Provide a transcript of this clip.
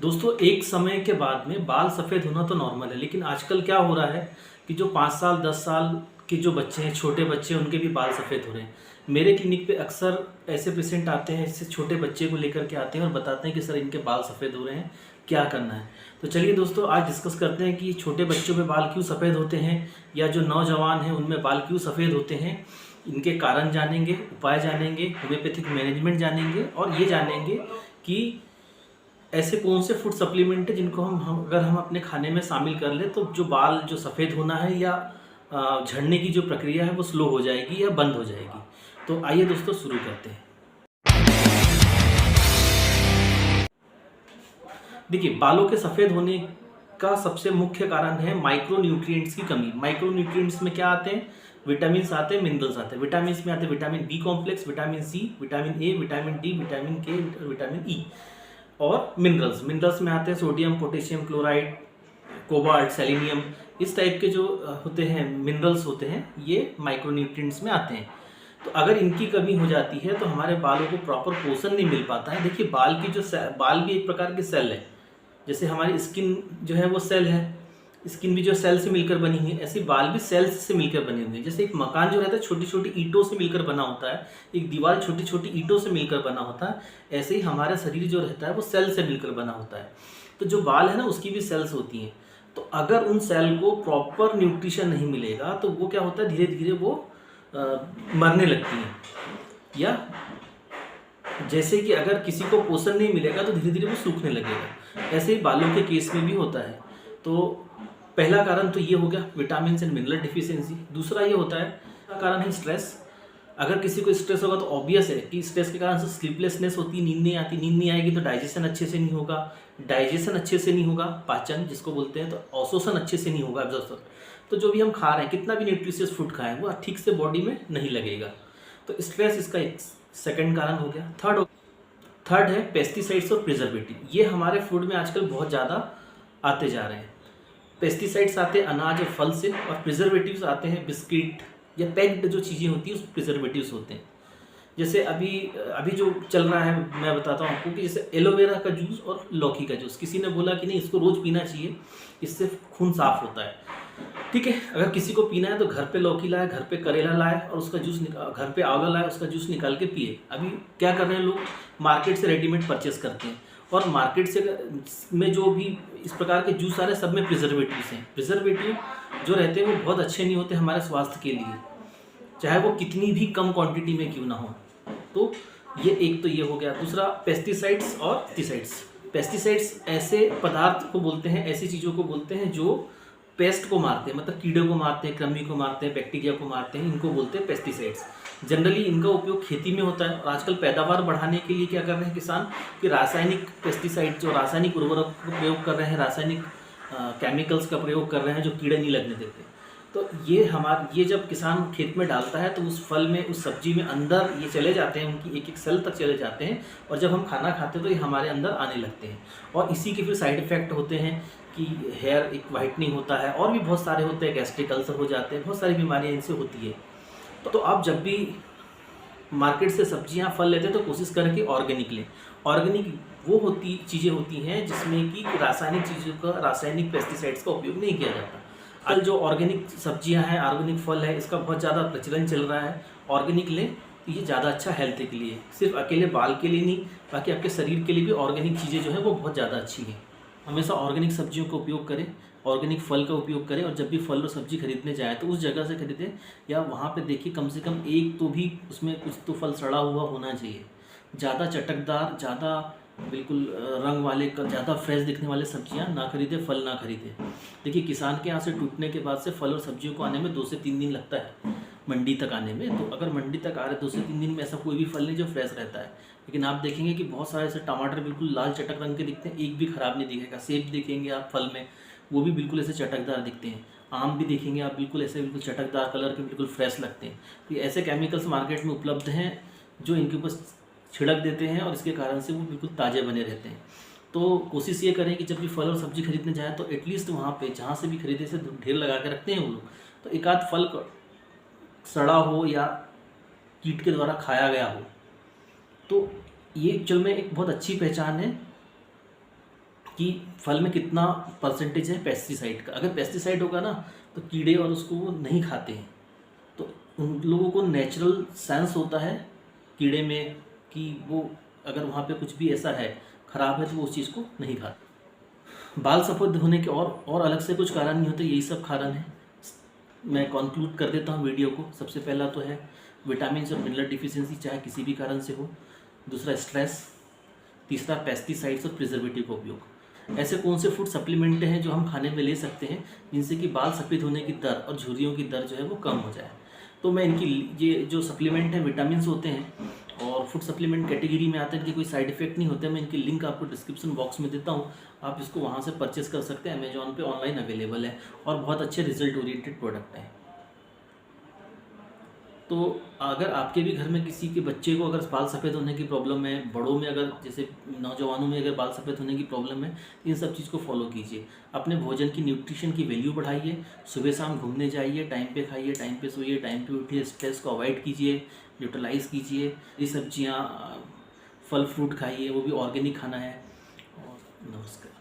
दोस्तों एक समय के बाद में बाल सफ़ेद होना तो नॉर्मल है, लेकिन आजकल क्या हो रहा है कि जो 5 साल 10 साल के जो बच्चे हैं, छोटे बच्चे हैं, उनके भी बाल सफ़ेद हो रहे हैं। मेरे क्लिनिक पे अक्सर ऐसे पेशेंट आते हैं, इससे छोटे बच्चे को लेकर के आते हैं और बताते हैं कि सर इनके बाल सफ़ेद हो रहे हैं, क्या करना है। तो चलिए दोस्तों आज डिस्कस करते हैं कि छोटे बच्चों में बाल क्यों सफ़ेद होते हैं या जो नौजवान हैं उनमें बाल क्यों सफ़ेद होते हैं। इनके कारण जानेंगे, उपाय जानेंगे, होम्योपैथिक मैनेजमेंट जानेंगे और ये जानेंगे कि ऐसे कौन से फूड सप्लीमेंट है जिनको अगर हम अपने खाने में शामिल कर लें तो जो बाल जो सफ़ेद होना है या झड़ने की जो प्रक्रिया है वो स्लो हो जाएगी या बंद हो जाएगी। तो आइए दोस्तों शुरू करते हैं। देखिए, बालों के सफ़ेद होने का सबसे मुख्य कारण है माइक्रो न्यूट्रिएंट्स की कमी। माइक्रो न्यूट्रिएंट्स में क्या आते हैं? विटामिन आते हैं, मिनरल्स आते हैं। विटामिन में आते हैं vitamin B complex, vitamin C, vitamin A, vitamin D, vitamin K, vitamin E. और मिनरल्स में आते हैं sodium, potassium chloride, cobalt, selenium. इस टाइप के जो होते हैं मिनरल्स होते हैं, ये माइक्रोन्यूट्रिएंट्स में आते हैं। तो अगर इनकी कमी हो जाती है तो हमारे बालों को प्रॉपर पोषण नहीं मिल पाता है। देखिए, बाल भी एक प्रकार की सेल है। जैसे हमारी स्किन जो है वो सेल है, स्किन भी जो सेल से मिलकर बनी है, ऐसे बाल भी सेल्स से मिलकर बने हुए हैं। जैसे एक मकान जो रहता है छोटी छोटी ईंटों से मिलकर बना होता है, एक दीवार छोटी छोटी ईंटों से मिलकर बना होता है, ऐसे ही हमारा शरीर जो रहता है वो सेल से मिलकर बना होता है। तो जो बाल है ना, उसकी भी सेल्स होती हैं। तो अगर उन सेल को प्रॉपर न्यूट्रिशन नहीं मिलेगा तो वो क्या होता है, धीरे धीरे वो मरने लगती हैं। या जैसे कि अगर किसी को पोषण नहीं मिलेगा तो धीरे धीरे वो सूखने लगेगा। ऐसे ही बालों के केस में भी होता है। तो पहला कारण तो ये हो गया विटामिन एंड मिनरल डिफिशियंसी। दूसरा ये होता है, कारण है स्ट्रेस। अगर किसी को स्ट्रेस होगा तो ऑब्वियस है कि स्ट्रेस के कारण से स्लीपलेसनेस होती है, नींद नहीं आती। नींद नहीं आएगी तो डाइजेशन अच्छे से नहीं होगा, डाइजेशन अच्छे से नहीं होगा, पाचन जिसको बोलते हैं, तो अवशोषण अच्छे से नहीं होगा, एब्जॉर्प्शन। तो जो भी हम खा रहे हैं, कितना भी न्यूट्रिशियस फूड खाएं, वो ठीक से बॉडी में नहीं लगेगा। तो स्ट्रेस इसका एक सेकंड कारण हो गया। थर्ड है पेस्टिसाइड्स और प्रिजर्वेटिव। ये हमारे फूड में आजकल बहुत ज़्यादा आते जा रहे हैं। पेस्टिसाइड्स आते हैं अनाज और फल से, और प्रिजर्वेटिव्स आते हैं बिस्किट या पैक्ड जो चीज़ें होती हैं उस प्रिजर्वेटिव्स होते हैं। जैसे अभी जो चल रहा है, मैं बताता हूँ आपको कि जैसे एलोवेरा का जूस और लौकी का जूस, किसी ने बोला कि नहीं इसको रोज़ पीना चाहिए, इससे खून साफ होता है। ठीक है, अगर किसी को पीना है तो घर पे लौकी लाए, घर पे करेला लाए और उसका जूस घर पे आंवला लाए, उसका जूस निकाल के पिए। अभी क्या कर रहे हैं लोग, मार्केट से रेडीमेड परचेस करते हैं, और मार्केट से में जो भी इस प्रकार के जूस आ रहे हैं सब में प्रिजर्वेटिव्स हैं। प्रिजर्वेटिव जो रहते हैं वो बहुत अच्छे नहीं होते हमारे स्वास्थ्य के लिए, चाहे वो कितनी भी कम क्वांटिटी में क्यों ना हो। तो ये एक तो ये हो गया। दूसरा पेस्टिसाइड्स और पेस्टिसाइड्स। पेस्टिसाइड्स ऐसे पदार्थ को बोलते हैं, ऐसी चीज़ों को बोलते हैं जो पेस्ट को मारते हैं, मतलब कीड़े को मारते हैं, कृमि को मारते हैं, बैक्टीरिया को मारते हैं, इनको बोलते हैं पेस्टिसाइड्स। जनरली इनका उपयोग खेती में होता है, और आजकल पैदावार बढ़ाने के लिए क्या कर रहे हैं किसान कि रासायनिक पेस्टिसाइड, जो रासायनिक उर्वरक का प्रयोग कर रहे हैं, रासायनिक केमिकल्स का प्रयोग कर रहे हैं जो कीड़े नहीं लगने देते। तो ये जब किसान खेत में डालता है तो उस फल में, उस सब्जी में अंदर ये चले जाते हैं, उनकी एक एक सेल तक चले जाते हैं, और जब हम खाना खाते हैं तो ये हमारे अंदर आने लगते हैं। और इसी के फिर साइड इफ़ेक्ट होते हैं कि हेयर एक वाइटनिंग होता है, और भी बहुत सारे होते हैं, गैस्ट्रिक अल्सर हो जाते हैं, बहुत सारी बीमारियाँ इनसे होती है। तो आप जब भी मार्केट से सब्जियां फल लेते हैं तो कोशिश करें कि ऑर्गेनिक लें। ऑर्गेनिक वो चीज़ें होती हैं जिसमें कि रासायनिक चीज़ों का, रासायनिक पेस्टिसाइड्स का उपयोग नहीं किया जाता। आज जो ऑर्गेनिक सब्जियां हैं, ऑर्गेनिक फल है, इसका बहुत ज़्यादा प्रचलन चल रहा है। ऑर्गेनिक लें तो ये ज़्यादा अच्छा हेल्थ के लिए, सिर्फ अकेले बाल के लिए नहीं, बाकी आपके शरीर के लिए भी ऑर्गेनिक चीज़ें जो है वो बहुत ज़्यादा अच्छी हैं। हमेशा ऑर्गेनिक सब्जियों का उपयोग करें, ऑर्गेनिक फल का उपयोग करें, और जब भी फल और सब्जी खरीदने जाएँ तो उस जगह से खरीदें, या वहाँ पे देखिए कम से कम एक तो भी उसमें कुछ तो फल सड़ा हुआ होना चाहिए। ज़्यादा चटकदार, ज़्यादा बिल्कुल रंग वाले, ज़्यादा फ्रेश दिखने वाले सब्जियां ना खरीदें, फल ना खरीदें। देखिए, किसान के यहाँ से टूटने के बाद से फल और सब्जियों को आने में 2 से 3 दिन लगता है मंडी तक आने में। तो अगर मंडी तक आ रहे 2 से 3 दिन में ऐसा कोई भी फल नहीं जो फ्रेश रहता है। लेकिन आप देखेंगे कि बहुत सारे ऐसे टमाटर बिल्कुल लाल चटक रंग के दिखते हैं, एक भी ख़राब नहीं दिखेगा। सेब देखेंगे आप फल में, वो भी बिल्कुल ऐसे चटकदार दिखते हैं। आम भी देखेंगे आप, बिल्कुल ऐसे बिल्कुल चटकदार कलर के, बिल्कुल फ्रेश लगते हैं। तो ऐसे केमिकल्स मार्केट में उपलब्ध हैं जो इनके ऊपर छिड़क देते हैं, और इसके कारण से वो बिल्कुल ताज़े बने रहते हैं। तो कोशिश ये करें कि जब भी फल और सब्जी खरीदने जाएँ तो एटलीस्ट वहाँ पे जहाँ से भी खरीदे से ढेर लगा के रखते हैं वो लोग, तो एक आध फल सड़ा हो या कीट के द्वारा खाया गया हो। तो ये एक्चुअल में एक बहुत अच्छी पहचान है कि फल में कितना परसेंटेज है पेस्टिसाइड का। अगर पेस्टिसाइड होगा ना तो कीड़े और उसको वो नहीं खाते हैं। तो उन लोगों को नेचुरल सेंस होता है कीड़े में कि वो अगर वहाँ पे कुछ भी ऐसा है ख़राब है तो वो उस चीज़ को नहीं खाते। बाल सफ़ेद होने के और अलग से कुछ कारण नहीं होते, यही सब कारण है। मैं कंक्लूड कर देता हूँ वीडियो को। सबसे पहला तो है विटामिन और मिनरल डिफिशियंसी, चाहे किसी भी कारण से हो। दूसरा स्ट्रेस। तीसरा पेस्टिसाइड्स और प्रिजर्वेटिव का उपयोग। ऐसे कौन से फूड सप्लीमेंट हैं जो हम खाने में ले सकते हैं जिनसे कि बाल सफ़ेद होने की दर और झुर्रियों की दर जो है वो कम हो जाए। तो मैं इनकी ये जो सप्लीमेंट हैं विटामिन होते हैं और फूड सप्लीमेंट कैटेगरी में आते हैं, इनके कोई साइड इफेक्ट नहीं होते। मैं इनकी लिंक आपको डिस्क्रिप्शन बॉक्स में देता हूँ, आप इसको वहाँ से परचेस कर सकते हैं। अमेजॉन पे ऑनलाइन अवेलेबल है और बहुत अच्छे रिजल्ट ओरिएंटेड प्रोडक्ट हैं। तो अगर आपके भी घर में किसी के बच्चे को अगर बाल सफ़ेद होने की प्रॉब्लम है, बड़ों में अगर जैसे नौजवानों में अगर बाल सफ़ेद होने की प्रॉब्लम है, इन सब चीज़ को फॉलो कीजिए। अपने भोजन की न्यूट्रिशन की वैल्यू बढ़ाइए, सुबह शाम घूमने जाइए, टाइम पे खाइए, टाइम पे सोइए, टाइम पे उठिए, स्ट्रेस को अवॉइड कीजिए, न्यूट्रलाइज कीजिए। ये सब्जियाँ, फल फ्रूट खाइए, वो भी ऑर्गेनिक खाना है। और नमस्कार।